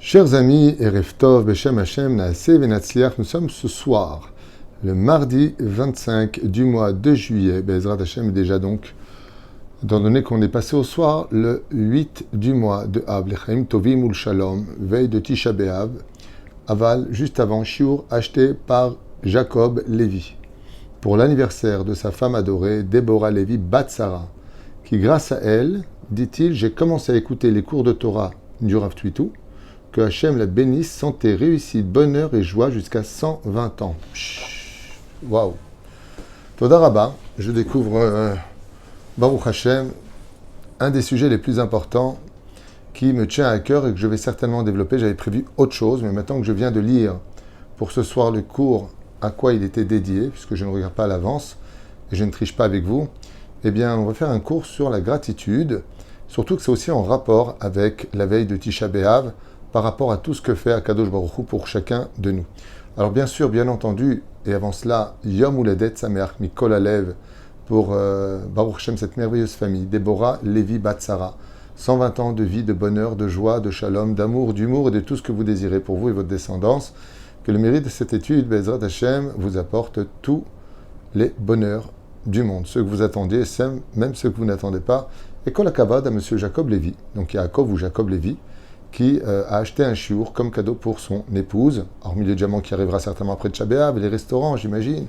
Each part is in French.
Chers amis, Erev Tov, Beshem Hashem, Naaseh Venatzliach, nous sommes ce soir, le mardi 25 du mois de juillet, Bezrat Hashem, déjà donc, étant donné qu'on est passé au soir, le 8 du mois de Av, Lechaim Tovim Ul Shalom, veille de Tisha B'Av, aval, juste avant, Shiur, acheté par Jacob Lévi, pour l'anniversaire de sa femme adorée, Déborah Lévi Batsara, qui grâce à elle, dit-il, j'ai commencé à écouter les cours de Torah du Rav Twitou, que Hachem la bénisse, santé, réussite, bonheur et joie jusqu'à 120 ans. Waouh! Toda Rabba, je découvre Baruch Hachem, un des sujets les plus importants qui me tient à cœur et que je vais certainement développer. J'avais prévu autre chose, mais maintenant que je viens de lire pour ce soir le cours à quoi il était dédié, puisque je ne regarde pas à l'avance et je ne triche pas avec vous, eh bien, on va faire un cours sur la gratitude, surtout que c'est aussi en rapport avec la veille de Tisha B'Av, par rapport à tout ce que fait Akadosh Baruch Hu pour chacun de nous. Alors bien sûr, bien entendu, et avant cela, Yom Uledet Sameach Mikol Alev pour Baruch Hashem, cette merveilleuse famille, Déborah Lévi Batsara, 120 ans de vie, de bonheur, de joie, de shalom, d'amour, d'humour et de tout ce que vous désirez pour vous et votre descendance. Que le mérite de cette étude, Bezrat Hashem, vous apporte tous les bonheurs du monde, ceux que vous attendiez, même ceux que vous n'attendez pas. Et Kol HaKavod à Monsieur Jacob Lévi, donc Yaakov ou Jacob Lévi, qui a acheté un chiour comme cadeau pour son épouse, hormis le diamant qui arrivera certainement après Tisha B'Av, les restaurants, j'imagine,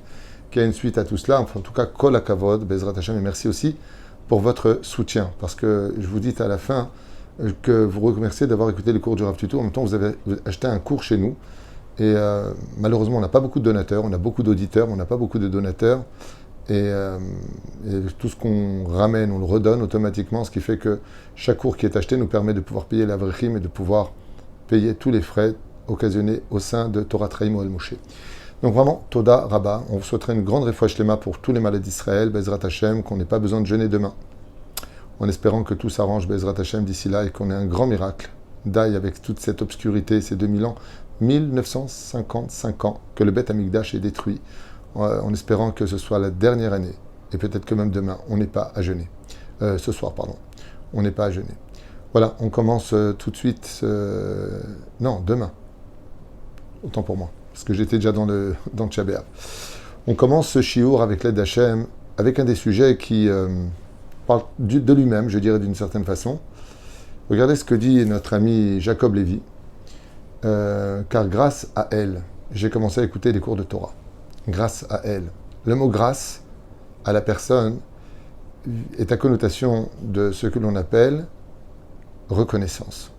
qu'il y a une suite à tout cela. Enfin, en tout cas, Kol HaKavod, Bezrat Hashem, et merci aussi pour votre soutien, parce que je vous dis à la fin que vous remerciez d'avoir écouté les cours du Rav Tutu. En même temps, vous avez acheté un cours chez nous, et malheureusement, on n'a pas beaucoup de donateurs, on a beaucoup d'auditeurs, mais on n'a pas beaucoup de donateurs. Et tout ce qu'on ramène, on le redonne automatiquement, ce qui fait que chaque cours qui est acheté nous permet de pouvoir payer l'Avrechim et de pouvoir payer tous les frais occasionnés au sein de Torah Traim Ohel Moshe. Donc vraiment, Toda Rabba, on vous souhaiterait une grande refouach lema pour tous les malades d'Israël, Bezrat Hashem, qu'on n'ait pas besoin de jeûner demain, en espérant que tout s'arrange, Bezrat Hashem, d'ici là, et qu'on ait un grand miracle, d'aille avec toute cette obscurité, ces 2000 ans, 1955 ans, que le Beth Amikdash est détruit, en espérant que ce soit la dernière année, et peut-être que même demain, on n'est pas à jeûner. Ce soir, pardon, on n'est pas à jeûner. Voilà, on commence tout de suite, non, demain, autant pour moi, parce que j'étais déjà dans le Tisha B'Av. On commence ce shiur avec l'aide d'Hachem, avec un des sujets qui parle de lui-même, je dirais d'une certaine façon. Regardez ce que dit notre ami Jacob Lévi, car grâce à elle, j'ai commencé à écouter les cours de Torah. Grâce à elle. Le mot grâce à la personne est à connotation de ce que l'on appelle reconnaissance.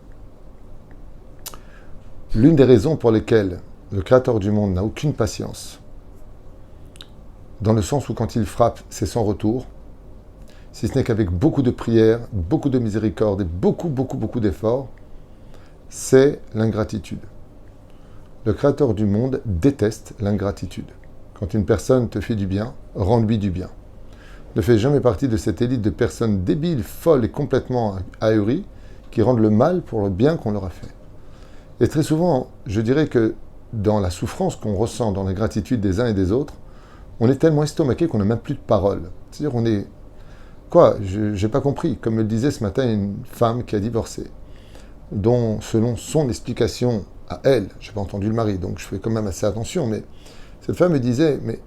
L'une des raisons pour lesquelles le Créateur du monde n'a aucune patience, dans le sens où quand il frappe, c'est sans retour, si ce n'est qu'avec beaucoup de prières, beaucoup de miséricorde et beaucoup d'efforts, c'est l'ingratitude. Le Créateur du monde déteste l'ingratitude. Quand une personne te fait du bien, rends-lui du bien. Ne fais jamais partie de cette élite de personnes débiles, folles et complètement ahuries qui rendent le mal pour le bien qu'on leur a fait. Et très souvent, je dirais que dans la souffrance qu'on ressent dans l'ingratitude des uns et des autres, on est tellement estomaqué qu'on n'a même plus de parole. C'est-à-dire, on est... Quoi? J'ai pas compris. Comme me le disait ce matin une femme qui a divorcé, dont, selon son explication à elle, je n'ai pas entendu le mari, donc je fais quand même assez attention, mais cette femme me disait, mais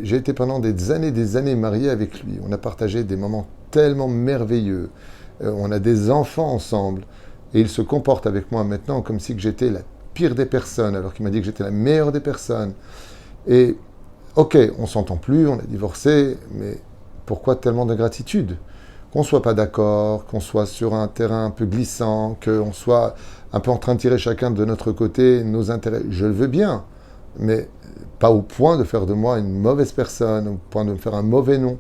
j'ai été pendant des années marié avec lui. On a partagé des moments tellement merveilleux. On a des enfants ensemble. Et il se comporte avec moi maintenant comme si que j'étais la pire des personnes, alors qu'il m'a dit que j'étais la meilleure des personnes. Et, ok, on s'entend plus, on a divorcé, mais pourquoi tellement d'ingratitude? Qu'on ne soit pas d'accord, qu'on soit sur un terrain un peu glissant, qu'on soit un peu en train de tirer chacun de notre côté nos intérêts. Je le veux bien, mais pas au point de faire de moi une mauvaise personne, au point de me faire un mauvais nom.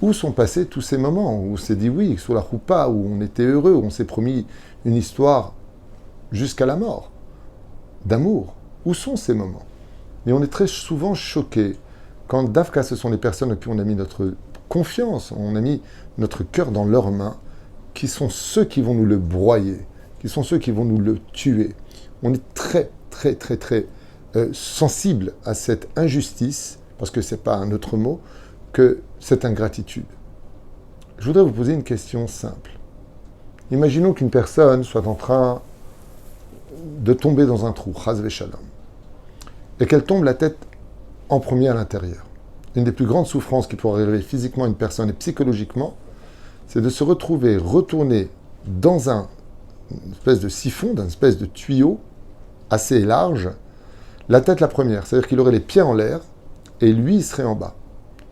Où sont passés tous ces moments où on s'est dit oui, sous la choupa, où on était heureux, où on s'est promis une histoire jusqu'à la mort, d'amour? Où sont ces moments? Et on est très souvent choqués quand Dafka, ce sont les personnes à qui on a mis notre confiance, on a mis notre cœur dans leurs mains, qui sont ceux qui vont nous le broyer, qui sont ceux qui vont nous le tuer. On est très sensible à cette injustice, parce que ce n'est pas un autre mot, que cette ingratitude. Je voudrais vous poser une question simple. Imaginons qu'une personne soit en train de tomber dans un trou, chas v'shalom, et qu'elle tombe la tête en premier à l'intérieur. Une des plus grandes souffrances qui pourrait arriver physiquement à une personne et psychologiquement, c'est de se retrouver retourné dans une espèce de siphon, d'une espèce de tuyau assez large, la tête la première, c'est-à-dire qu'il aurait les pieds en l'air et lui, il serait en bas.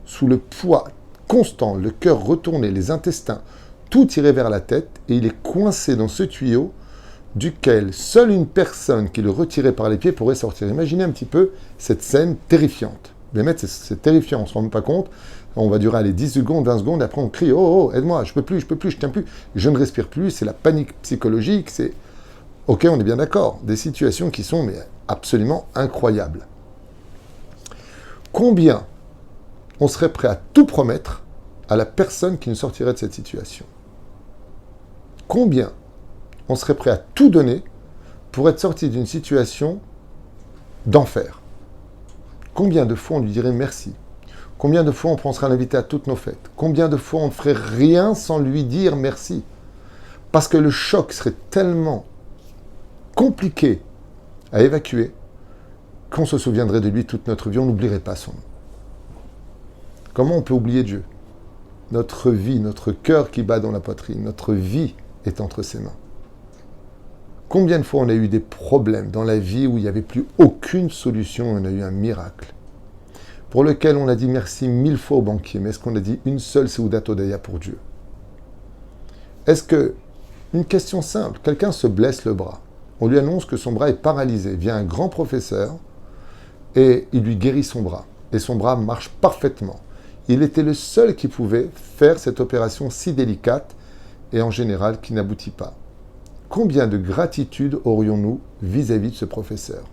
Sous le poids constant, le cœur retourné, les intestins, tout tiré vers la tête, et il est coincé dans ce tuyau duquel seule une personne qui le retirait par les pieds pourrait sortir. Imaginez un petit peu cette scène terrifiante. Mais c'est terrifiant, on ne se rend même pas compte. On va durer les 10 secondes, 20 secondes, et après on crie « Oh, oh, aide-moi, je peux plus, je tiens plus, je ne respire plus », c'est la panique psychologique, c'est... Ok, on est bien d'accord, des situations qui sont mais, absolument incroyables. Combien on serait prêt à tout promettre à la personne qui nous sortirait de cette situation? Combien on serait prêt à tout donner pour être sorti d'une situation d'enfer? Combien de fois on lui dirait merci? Combien de fois on penserait à l'inviter à toutes nos fêtes? Combien de fois on ne ferait rien sans lui dire merci? Parce que le choc serait tellement compliqué à évacuer qu'on se souviendrait de lui toute notre vie, on n'oublierait pas son nom. Comment on peut oublier Dieu? Notre vie, notre cœur qui bat dans la poitrine, notre vie est entre ses mains. Combien de fois on a eu des problèmes dans la vie où il n'y avait plus aucune solution, on a eu un miracle pour lequel on a dit merci 1000 fois au banquier, mais est-ce qu'on a dit une seule Seudat Hodaya pour Dieu? Est-ce que, une question simple, quelqu'un se blesse le bras, on lui annonce que son bras est paralysé, vient un grand professeur et il lui guérit son bras, et son bras marche parfaitement. Il était le seul qui pouvait faire cette opération si délicate et en général qui n'aboutit pas. Combien de gratitude aurions-nous vis-à-vis de ce professeur?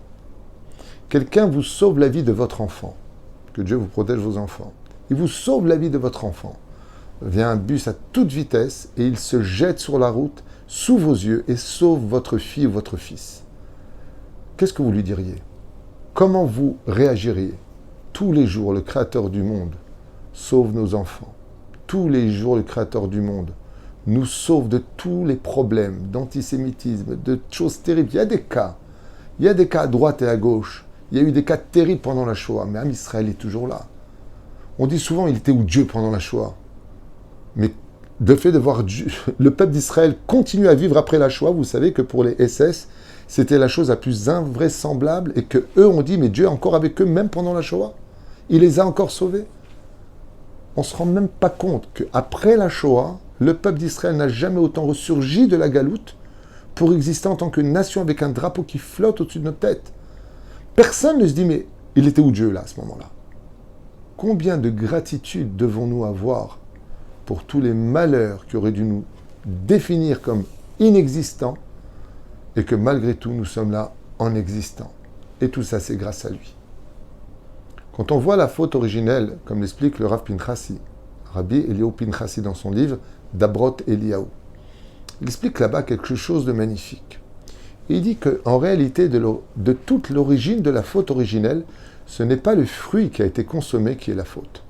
Quelqu'un vous sauve la vie de votre enfant. Que Dieu vous protège vos enfants. Il vous sauve la vie de votre enfant. Vient un bus à toute vitesse et il se jette sur la route sous vos yeux et sauve votre fille ou votre fils. Qu'est-ce que vous lui diriez? Comment vous réagiriez? Tous les jours, le Créateur du monde sauve nos enfants. Tous les jours, le Créateur du monde nous sauve de tous les problèmes d'antisémitisme, de choses terribles. Il y a des cas à droite et à gauche. Il y a eu des cas terribles pendant la Shoah, mais Am Israël est toujours là. On dit souvent, il était où Dieu pendant la Shoah? Mais de fait de voir Dieu, le peuple d'Israël continue à vivre après la Shoah, vous savez que pour les SS, c'était la chose la plus invraisemblable et que eux ont dit, mais Dieu est encore avec eux même pendant la Shoah. Il les a encore sauvés. On ne se rend même pas compte qu'après la Shoah, le peuple d'Israël n'a jamais autant ressurgi de la galoute pour exister en tant que nation avec un drapeau qui flotte au-dessus de notre tête. Personne ne se dit, mais il était où Dieu là, à ce moment-là? Combien de gratitude devons-nous avoir pour tous les malheurs qui auraient dû nous définir comme inexistants et que malgré tout, nous sommes là en existant. Et tout ça, c'est grâce à lui. Quand on voit la faute originelle, comme l'explique le Rav Pinchasi, Rabbi Eliyahu Pinchasi dans son livre Dabrot Eliyahu, il explique là-bas quelque chose de magnifique. Et il dit qu'en réalité, de toute l'origine de la faute originelle, ce n'est pas le fruit qui a été consommé qui est la faute,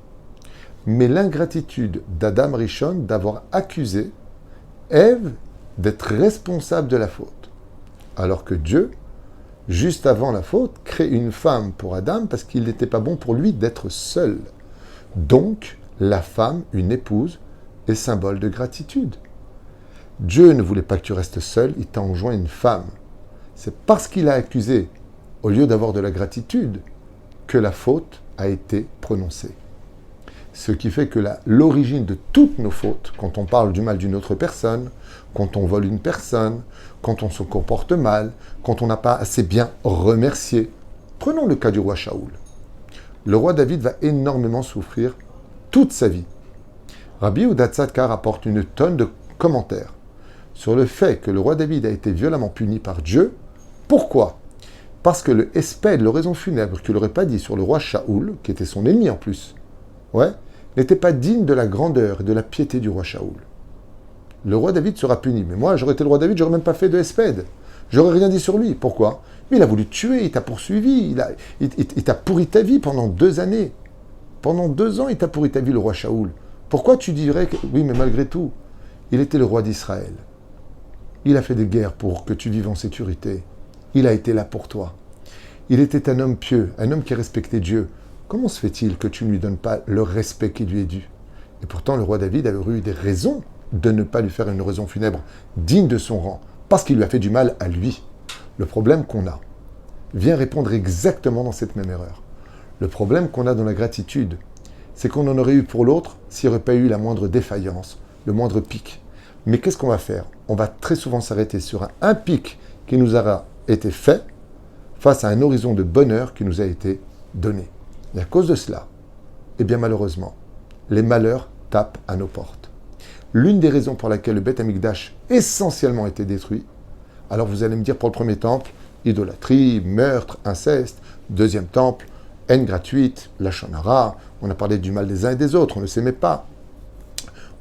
mais l'ingratitude d'Adam Rishon d'avoir accusé Ève d'être responsable de la faute. Alors que Dieu, juste avant la faute, crée une femme pour Adam parce qu'il n'était pas bon pour lui d'être seul. Donc, la femme, une épouse, est symbole de gratitude. Dieu ne voulait pas que tu restes seul, il t'a enjoint une femme. C'est parce qu'il a accusé, au lieu d'avoir de la gratitude, que la faute a été prononcée. Ce qui fait que l'origine de toutes nos fautes, quand on parle du mal d'une autre personne, quand on vole une personne, quand on se comporte mal, quand on n'a pas assez bien remercié. Prenons le cas du roi Shaoul. Le roi David va énormément souffrir toute sa vie. Rabbi Yehuda Tzadka rapporte une tonne de commentaires sur le fait que le roi David a été violemment puni par Dieu. Pourquoi? Parce que le Hesped, l'oraison funèbre qu'il n'aurait pas dit sur le roi Shaoul, qui était son ennemi en plus, n'était pas digne de la grandeur et de la piété du roi Shaoul. Le roi David sera puni. Mais moi, j'aurais été le roi David, j'aurais même pas fait de Hesped. J'aurais rien dit sur lui. Pourquoi? Mais il a voulu te tuer, il t'a poursuivi, il t'a pourri ta vie pendant 2 années. Pendant 2 ans, il t'a pourri ta vie, le roi Shaoul. Pourquoi tu dirais que... Oui, mais malgré tout, il était le roi d'Israël. Il a fait des guerres pour que tu vives en sécurité. Il a été là pour toi. Il était un homme pieux, un homme qui respectait Dieu. Comment se fait-il que tu ne lui donnes pas le respect qui lui est dû? Et pourtant, le roi David avait eu des raisons de ne pas lui faire une oraison funèbre digne de son rang, parce qu'il lui a fait du mal à lui. Le problème qu'on a vient répondre exactement dans cette même erreur. Le problème qu'on a dans la gratitude, c'est qu'on en aurait eu pour l'autre s'il n'y aurait pas eu la moindre défaillance, le moindre pic. Mais qu'est-ce qu'on va faire? On va très souvent s'arrêter sur un pic qui nous aura été fait face à un horizon de bonheur qui nous a été donné. Et à cause de cela, eh bien malheureusement, les malheurs tapent à nos portes. L'une des raisons pour laquelle le Beth Amikdash essentiellement été détruit, alors vous allez me dire pour le premier temple, idolâtrie, meurtre, inceste. Deuxième temple, haine gratuite, lachon hara. On a parlé du mal des uns et des autres, on ne s'aimait pas.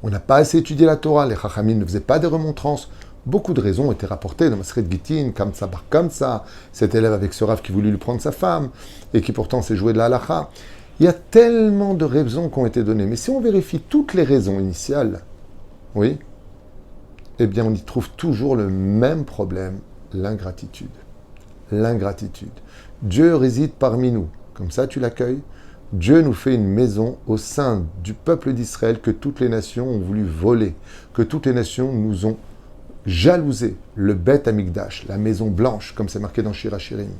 On n'a pas assez étudié la Torah, les Chachamim ne faisaient pas des remontrances. Beaucoup de raisons ont été rapportées dans Maseret Gittin, comme ça, bar comme ça, cet élève avec ce rave qui voulait lui prendre sa femme, et qui pourtant s'est joué de la halacha. Il y a tellement de raisons qui ont été données. Mais si on vérifie toutes les raisons initiales, oui, eh bien on y trouve toujours le même problème, l'ingratitude. L'ingratitude. Dieu réside parmi nous. Comme ça, tu l'accueilles. Dieu nous fait une maison au sein du peuple d'Israël que toutes les nations ont voulu voler, que toutes les nations nous ont jalousé. Le Beth Amikdash, la maison blanche, comme c'est marqué dans Shir HaShirim,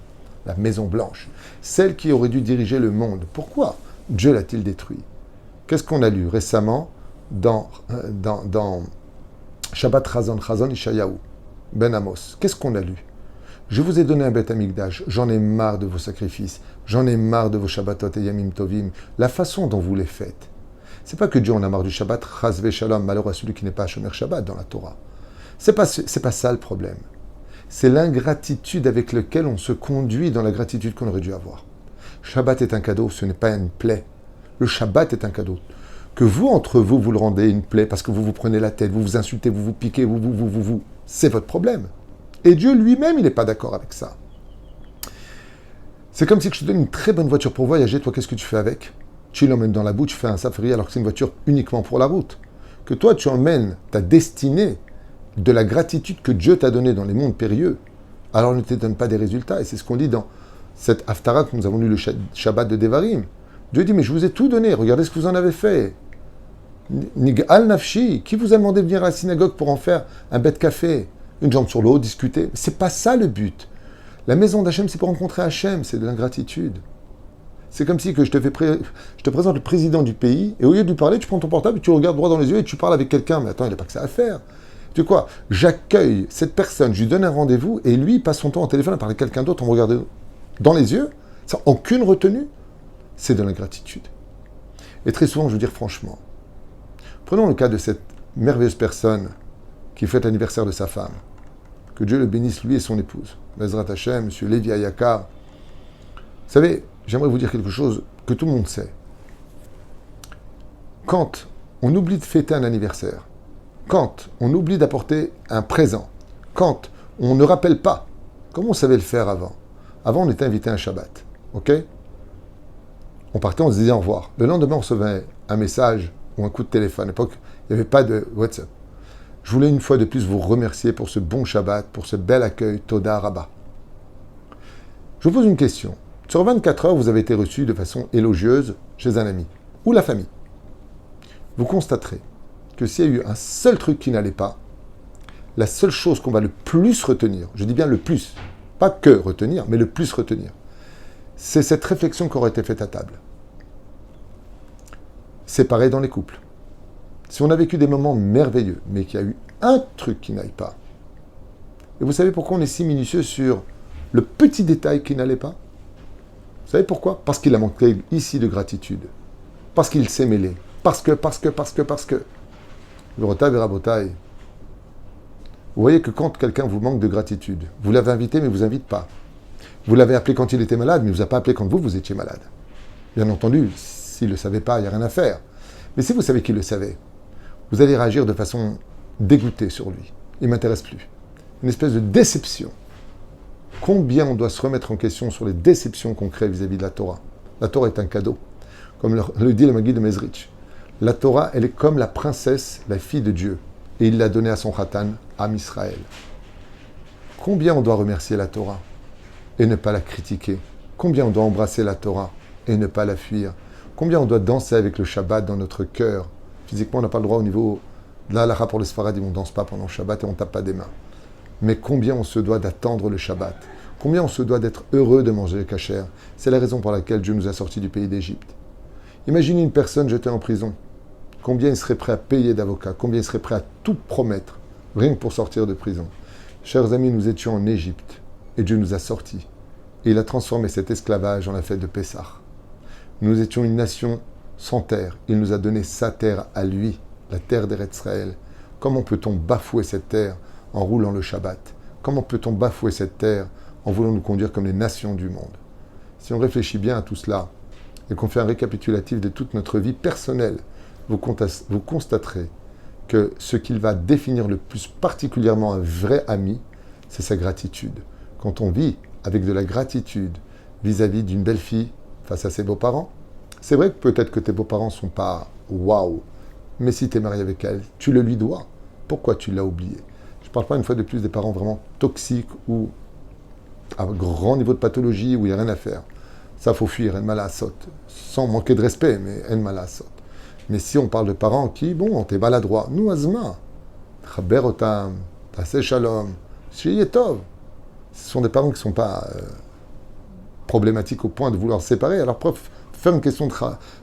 la maison blanche, celle qui aurait dû diriger le monde. Pourquoi Dieu l'a-t-il détruit? Qu'est-ce qu'on a lu récemment dans Shabbat Chazon Ishayahu, Ben Amos? Qu'est-ce qu'on a lu? Je vous ai donné un Beth Amikdash, j'en ai marre de vos sacrifices, j'en ai marre de vos Shabbatot et Yamim Tovim, la façon dont vous les faites. C'est pas que Dieu en a marre du Shabbat, Chaz Shalom, malheur à celui qui n'est pas Shomer Shabbat dans la Torah. C'est pas ça le problème. C'est l'ingratitude avec laquelle on se conduit dans la gratitude qu'on aurait dû avoir. Shabbat est un cadeau, ce n'est pas une plaie. Le Shabbat est un cadeau. Que vous, entre vous, vous le rendez une plaie parce que vous vous prenez la tête, vous vous insultez, vous vous piquez, vous, c'est votre problème. Et Dieu lui-même, il n'est pas d'accord avec ça. C'est comme si je te donne une très bonne voiture pour voyager, toi, qu'est-ce que tu fais avec? Tu l'emmènes dans la boue, tu fais un safari alors que c'est une voiture uniquement pour la route. Que toi, tu emmènes ta destinée de la gratitude que Dieu t'a donnée dans les mondes périlleux, alors ne te donne pas des résultats. Et c'est ce qu'on dit dans cette Haftarah que nous avons lu le Shabbat de Devarim. Dieu dit, mais je vous ai tout donné, regardez ce que vous en avez fait. Nig'al nafshi, qui vous a demandé de venir à la synagogue pour en faire un bête café, une jambe sur l'eau, discuter? C'est pas ça le but. La maison d'Hachem, c'est pour rencontrer Hachem, c'est de l'ingratitude. C'est comme si que je te présente le président du pays, et au lieu de lui parler, tu prends ton portable, tu regardes droit dans les yeux et tu parles avec quelqu'un. Mais attends, il n'a pas que ça à faire. Tu sais quoi? J'accueille cette personne, je lui donne un rendez-vous, et lui, il passe son temps au téléphone à parler à quelqu'un d'autre en me regardant dans les yeux, sans aucune retenue. C'est de l'ingratitude. Et très souvent, je veux dire franchement, prenons le cas de cette merveilleuse personne qui fête l'anniversaire de sa femme. Que Dieu le bénisse, lui et son épouse. Bezrat Hashem, M. Lévi Ayakar. Vous savez, j'aimerais vous dire quelque chose que tout le monde sait. Quand on oublie de fêter un anniversaire, quand on oublie d'apporter un présent, quand on ne rappelle pas, comment on savait le faire avant? Avant, on était invité à un Shabbat, ok? On partait, on se disait au revoir. Le lendemain, on recevait un message ou un coup de téléphone. À l'époque, il n'y avait pas de WhatsApp. Je voulais une fois de plus vous remercier pour ce bon Shabbat, pour ce bel accueil, Toda Rabba. Je vous pose une question. Sur 24 heures, vous avez été reçu de façon élogieuse chez un ami ou la famille. Vous constaterez que s'il y a eu un seul truc qui n'allait pas, la seule chose qu'on va le plus retenir, je dis bien le plus, pas que retenir, mais le plus retenir, c'est cette réflexion qui aurait été faite à table. C'est pareil dans les couples. Si on a vécu des moments merveilleux, mais qu'il y a eu un truc qui n'aille pas, et vous savez pourquoi on est si minutieux sur le petit détail qui n'allait pas? Vous savez pourquoi? Parce qu'il a manqué ici de gratitude. Parce qu'il s'est mêlé. Parce que. Le Rotav et Rabotai. Vous voyez que quand quelqu'un vous manque de gratitude, vous l'avez invité, mais il ne vous invite pas. Vous l'avez appelé quand il était malade, mais il ne vous a pas appelé quand vous étiez malade. Bien entendu, s'il ne le savait pas, il n'y a rien à faire. Mais si vous savez qu'il le savait, vous allez réagir de façon dégoûtée sur lui. Il ne m'intéresse plus. Une espèce de déception. Combien on doit se remettre en question sur les déceptions qu'on crée vis-à-vis de la Torah? La Torah est un cadeau. Comme le dit le Maguide de Mezrich. La Torah, elle est comme la princesse, la fille de Dieu. Et il l'a donnée à son Khatan, Am Israël. Combien on doit remercier la Torah? et ne pas la critiquer? Combien on doit embrasser la Torah et ne pas la fuir? Combien on doit danser avec le Shabbat dans notre cœur? Physiquement, on n'a pas le droit au niveau de la halakha pour les Sfaradim, on ne danse pas pendant le Shabbat et on ne tape pas des mains. Mais combien on se doit d'attendre le Shabbat? Combien on se doit d'être heureux de manger le kasher? C'est la raison pour laquelle Dieu nous a sortis du pays d'Égypte. Imaginez une personne jetée en prison. Combien il serait prêt à payer d'avocats? Combien il serait prêt à tout promettre, rien que pour sortir de prison? Chers amis, nous étions en Égypte et Dieu nous a sortis. Et il a transformé cet esclavage en la fête de Pessah. Nous étions une nation sans terre. Il nous a donné sa terre à lui, la terre d'Eretz Israël. Comment peut-on bafouer cette terre en roulant le Shabbat? Comment peut-on bafouer cette terre en voulant nous conduire comme les nations du monde? Si on réfléchit bien à tout cela et qu'on fait un récapitulatif de toute notre vie personnelle, vous constaterez que ce qu'il va définir le plus particulièrement un vrai ami, c'est sa gratitude. Quand on vit avec de la gratitude vis-à-vis d'une belle fille face à ses beaux-parents, c'est vrai que peut-être que tes beaux-parents ne sont pas waouh, mais si tu es marié avec elle, tu le lui dois. Pourquoi tu l'as oublié? Je ne parle pas une fois de plus des parents vraiment toxiques ou à grand niveau de pathologie où il n'y a rien à faire. Ça, faut fuir, en malasot. Sans manquer de respect, mais en malasot. Mais si on parle de parents qui, bon, t'es maladroit, nous, azma, chaber otam, taseh shalom, sheyetov. Ce sont des parents qui ne sont pas problématiques au point de vouloir se séparer. Alors, faire une question de il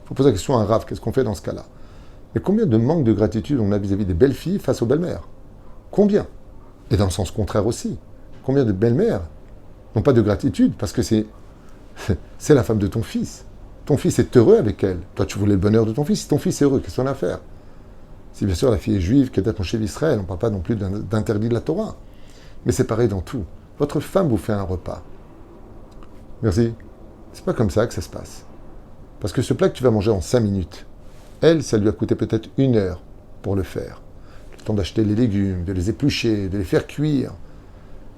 faut poser la question à un rave, qu'est-ce qu'on fait dans ce cas-là? Mais combien de manque de gratitude on a vis-à-vis des belles filles face aux belles-mères? Combien? Et dans le sens contraire aussi. Combien de belles-mères n'ont pas de gratitude parce que c'est la femme de ton fils. Ton fils est heureux avec elle. Toi, tu voulais le bonheur de ton fils. Si ton fils est heureux, qu'est-ce qu'on a à faire? Si bien sûr la fille est juive, qu'elle est attachée d'Israël, on ne parle pas non plus d'interdit de la Torah. Mais c'est pareil dans tout. Votre femme vous fait un repas. Merci. C'est pas comme ça que ça se passe. Parce que ce plat que tu vas manger en 5 minutes, elle, ça lui a coûté peut-être 1 heure pour le faire. Le temps d'acheter les légumes, de les éplucher, de les faire cuire,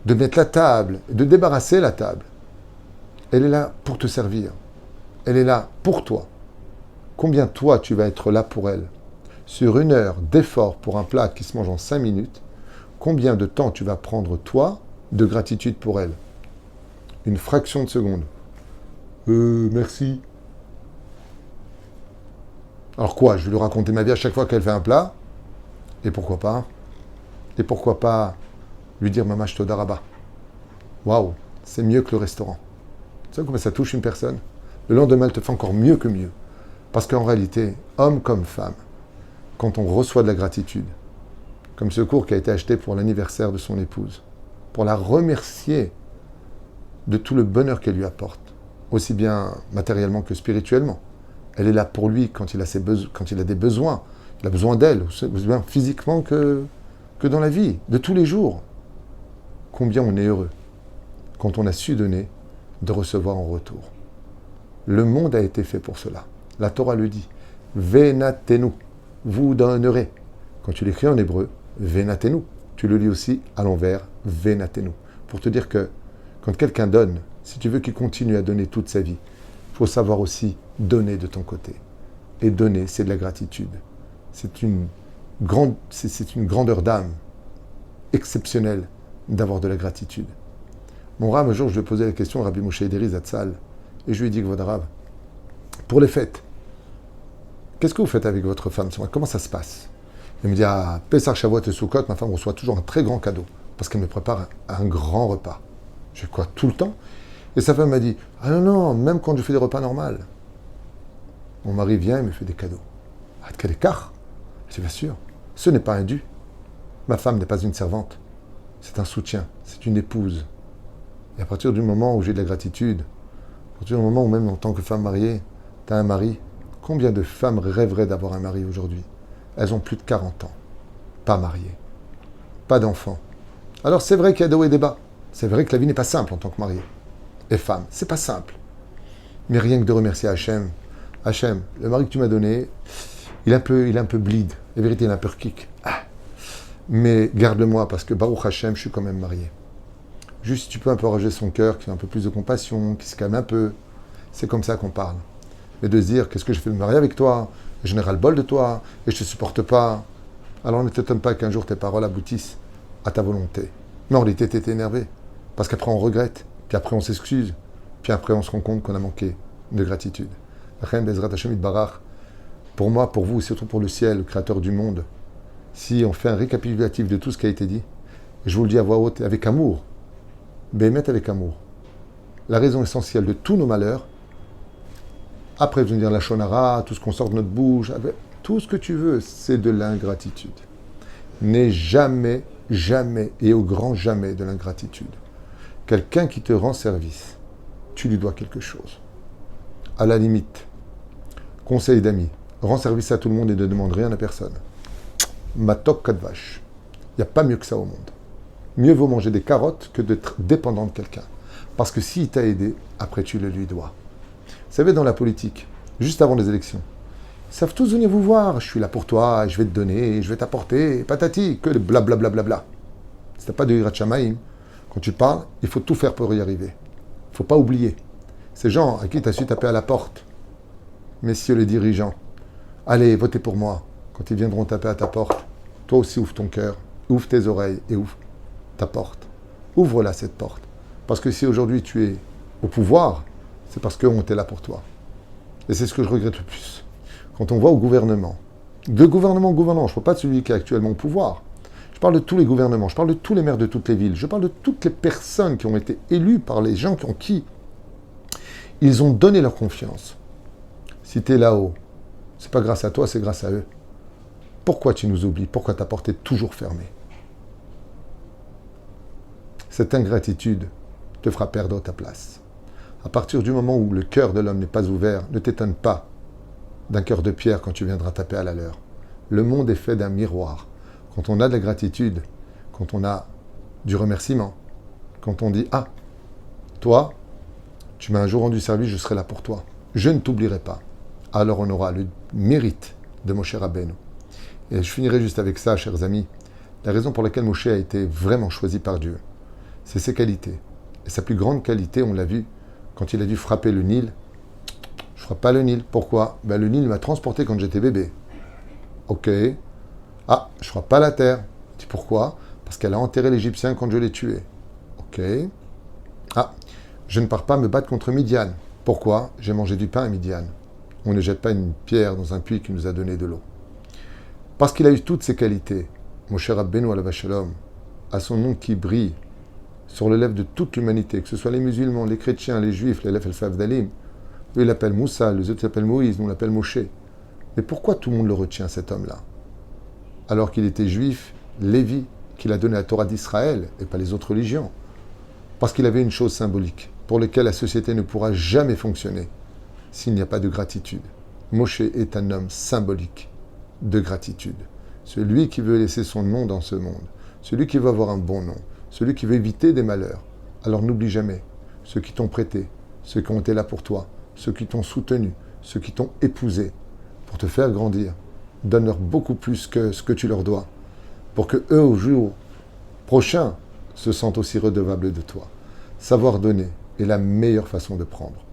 de mettre la table, de débarrasser la table. Elle est là pour te servir. Elle est là pour toi. Combien toi tu vas être là pour elle? Sur 1 heure d'effort pour un plat qui se mange en 5 minutes, combien de temps tu vas prendre toi de gratitude pour elle? Une fraction de seconde. Merci. Alors quoi? Je vais lui raconter ma vie à chaque fois qu'elle fait un plat? Et pourquoi pas? Et pourquoi pas lui dire Mamash Toda Rabba? Waouh, c'est mieux que le restaurant. Tu sais comment ça touche une personne? Le lendemain, elle te fait encore mieux que mieux. Parce qu'en réalité, homme comme femme, quand on reçoit de la gratitude, comme ce cours qui a été acheté pour l'anniversaire de son épouse, pour la remercier de tout le bonheur qu'elle lui apporte, aussi bien matériellement que spirituellement. Elle est là pour lui quand il a des besoins. Il a besoin d'elle, aussi bien physiquement que dans la vie, de tous les jours. Combien on est heureux quand on a su donner, de recevoir en retour. Le monde a été fait pour cela. La Torah le dit. Venatenu, vous donnerez. Quand tu l'écris en hébreu, venatenu. Tu le lis aussi à l'envers, venatenu. Pour te dire que quand quelqu'un donne, si tu veux qu'il continue à donner toute sa vie, il faut savoir aussi donner de ton côté. Et donner, c'est de la gratitude. C'est une grandeur d'âme exceptionnelle d'avoir de la gratitude. Mon Rav, un jour, je lui ai posé la question à Rabbi Moshe Ederi Zatzal, et je lui ai dit, Kvod Rav, pour les fêtes, qu'est-ce que vous faites avec votre femme? Comment ça se passe? Il me dit, à Pessah, Shavuot et Sukkot, ma femme reçoit toujours un très grand cadeau, parce qu'elle me prépare un grand repas. Je dis, quoi, tout le temps? Et sa femme m'a dit, ah non, même quand je fais des repas normaux. Mon mari vient et me fait des cadeaux. Ah, quel écart? Je dis, bien sûr, ce n'est pas un dû. Ma femme n'est pas une servante. C'est un soutien, c'est une épouse. Et à partir du moment où j'ai de la gratitude, à partir du moment où même en tant que femme mariée, tu as un mari, combien de femmes rêveraient d'avoir un mari aujourd'hui? Elles ont plus de 40 ans, pas mariées, pas d'enfants. Alors c'est vrai qu'il y a des hauts et des bas. C'est vrai que la vie n'est pas simple en tant que mariée et femme. C'est pas simple. Mais rien que de remercier Hachem. Hachem, le mari que tu m'as donné, il est un peu bleed. La vérité, il est un peu kick. Ah. Mais garde-le-moi parce que Baruch Hachem, je suis quand même marié. Juste si tu peux un peu enrager son cœur, qu'il ait un peu plus de compassion, qu'il se calme un peu. C'est comme ça qu'on parle. Mais de se dire, qu'est-ce que je fais de me marier avec toi? Je n'ai ras le bol de toi et je ne te supporte pas. Alors ne t'étonne pas qu'un jour tes paroles aboutissent à ta volonté. Mais en réalité, tu es énervé. Parce qu'après, on regrette. Puis après, on s'excuse. Puis après, on se rend compte qu'on a manqué de gratitude. Reine Bezrat Hashem Itbarach, pour moi, pour vous, et surtout pour le ciel, le créateur du monde, si on fait un récapitulatif de tout ce qui a été dit, je vous le dis à voix haute, avec amour, Bémet avec amour, la raison essentielle de tous nos malheurs, après, vous allez dire la shonara, tout ce qu'on sort de notre bouche, tout ce que tu veux, c'est de l'ingratitude. N'aie jamais, jamais et au grand jamais de l'ingratitude. Quelqu'un qui te rend service, tu lui dois quelque chose. À la limite, conseil d'amis, rends service à tout le monde et ne demande rien à personne. Matok kadvash. Il n'y a pas mieux que ça au monde. Mieux vaut manger des carottes que d'être dépendant de quelqu'un. Parce que s'il t'a aidé, après tu le lui dois. Vous savez, dans la politique, juste avant les élections, ils savent tous venir vous voir. Je suis là pour toi, je vais te donner, je vais t'apporter, patati, que le blablabla. Bla bla bla. Si t'as pas de hirat shamaïm, quand tu parles, il faut tout faire pour y arriver. Il ne faut pas oublier. Ces gens à qui tu as su taper à la porte, messieurs les dirigeants, allez, votez pour moi. Quand ils viendront taper à ta porte, toi aussi ouvre ton cœur, ouvre tes oreilles et ouvre ta porte. Ouvre-la cette porte. Parce que si aujourd'hui tu es au pouvoir, c'est parce qu'on était là pour toi. Et c'est ce que je regrette le plus. Quand on voit au gouvernement, de gouvernement en gouvernement, je ne parle pas de celui qui est actuellement au pouvoir, je parle de tous les gouvernements, je parle de tous les maires de toutes les villes, je parle de toutes les personnes qui ont été élues par les gens qui ils ont donné leur confiance. Si tu es là-haut, c'est pas grâce à toi, c'est grâce à eux. Pourquoi tu nous oublies? Pourquoi ta porte est toujours fermée? Cette ingratitude te fera perdre ta place. À partir du moment où le cœur de l'homme n'est pas ouvert, ne t'étonne pas d'un cœur de pierre quand tu viendras taper à la leur. Le monde est fait d'un miroir. Quand on a de la gratitude, quand on a du remerciement, quand on dit « Ah, toi, tu m'as un jour rendu service, je serai là pour toi. Je ne t'oublierai pas. » Alors on aura le mérite de Moshe Rabbeinu. Et je finirai juste avec ça, chers amis. La raison pour laquelle Moshe a été vraiment choisi par Dieu, c'est ses qualités. Et sa plus grande qualité, on l'a vu, quand il a dû frapper le Nil. Je ne frappe pas le Nil. Pourquoi? Le Nil m'a transporté quand j'étais bébé. Ok. Ah, je ne frappe pas la terre. Tu dis pourquoi? Parce qu'elle a enterré l'Égyptien quand je l'ai tué. Ok. Ah, je ne pars pas me battre contre Midian. Pourquoi? J'ai mangé du pain à Midian. On ne jette pas une pierre dans un puits qui nous a donné de l'eau. Parce qu'il a eu toutes ces qualités, Moshe Rabbeinu alav shalom, a son nom qui brille sur le lèvre de toute l'humanité, que ce soit les musulmans, les chrétiens, les juifs, les Lef el Favdalim. Eux, ils l'appellent Moussa, les autres l'appellent Moïse, nous l'appellent Moshe. Mais pourquoi tout le monde le retient, cet homme-là? Alors qu'il était juif, Lévi, qu'il a donné la Torah d'Israël, et pas les autres religions. Parce qu'il avait une chose symbolique, pour laquelle la société ne pourra jamais fonctionner, s'il n'y a pas de gratitude. Moshe est un homme symbolique de gratitude. Celui qui veut laisser son nom dans ce monde, celui qui veut avoir un bon nom, celui qui veut éviter des malheurs. Alors n'oublie jamais ceux qui t'ont prêté, ceux qui ont été là pour toi, ceux qui t'ont soutenu, ceux qui t'ont épousé pour te faire grandir. Donne-leur beaucoup plus que ce que tu leur dois, pour que eux, au jour prochain, se sentent aussi redevables de toi. Savoir donner est la meilleure façon de prendre.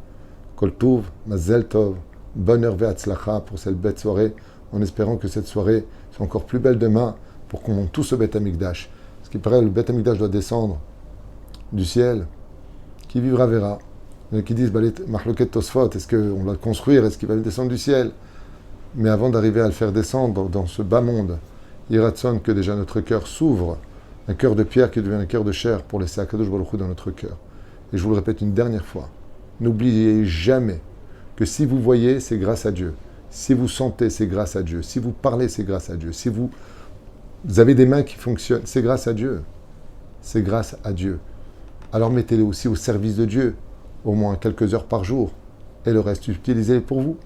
Kol Tov, Mazel Tov, bonheur ve'atzlacha pour cette belle soirée, en espérant que cette soirée soit encore plus belle demain pour qu'on monte tous au Beth Amikdash. Ce qui paraît, le Beth Amikdash doit descendre du ciel. Qui vivra verra. Il y en a qui disent, Mahloket Tosfot, est-ce qu'on va le construire? Est-ce qu'il va descendre du ciel? Mais avant d'arriver à le faire descendre dans ce bas monde, il ratsonne que déjà notre cœur s'ouvre, un cœur de pierre qui devient un cœur de chair pour laisser Akadosh Baruch Hu dans notre cœur. Et je vous le répète une dernière fois, n'oubliez jamais que si vous voyez, c'est grâce à Dieu. Si vous sentez, c'est grâce à Dieu. Si vous parlez, c'est grâce à Dieu. Si vous avez des mains qui fonctionnent, c'est grâce à Dieu. C'est grâce à Dieu. Alors mettez-les aussi au service de Dieu, au moins quelques heures par jour. Et le reste, utilisez-les pour vous.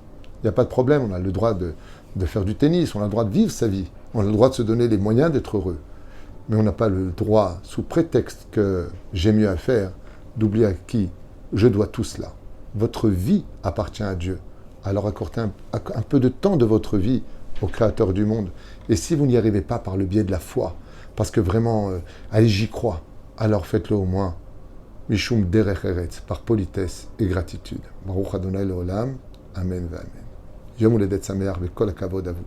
Il n'y a pas de problème. On a le droit de faire du tennis. On a le droit de vivre sa vie. On a le droit de se donner les moyens d'être heureux. Mais on n'a pas le droit, sous prétexte que j'ai mieux à faire, d'oublier à qui je dois tout cela. Votre vie appartient à Dieu. Alors accordez un peu de temps de votre vie au Créateur du monde. Et si vous n'y arrivez pas par le biais de la foi, parce que vraiment, allez, j'y crois, alors faites-le au moins, Mishum derech eretz, par politesse et gratitude. Baruch Adonai leolam, Amen ve Amen. Yom Uledet Sameach, vekol hakavod à vous.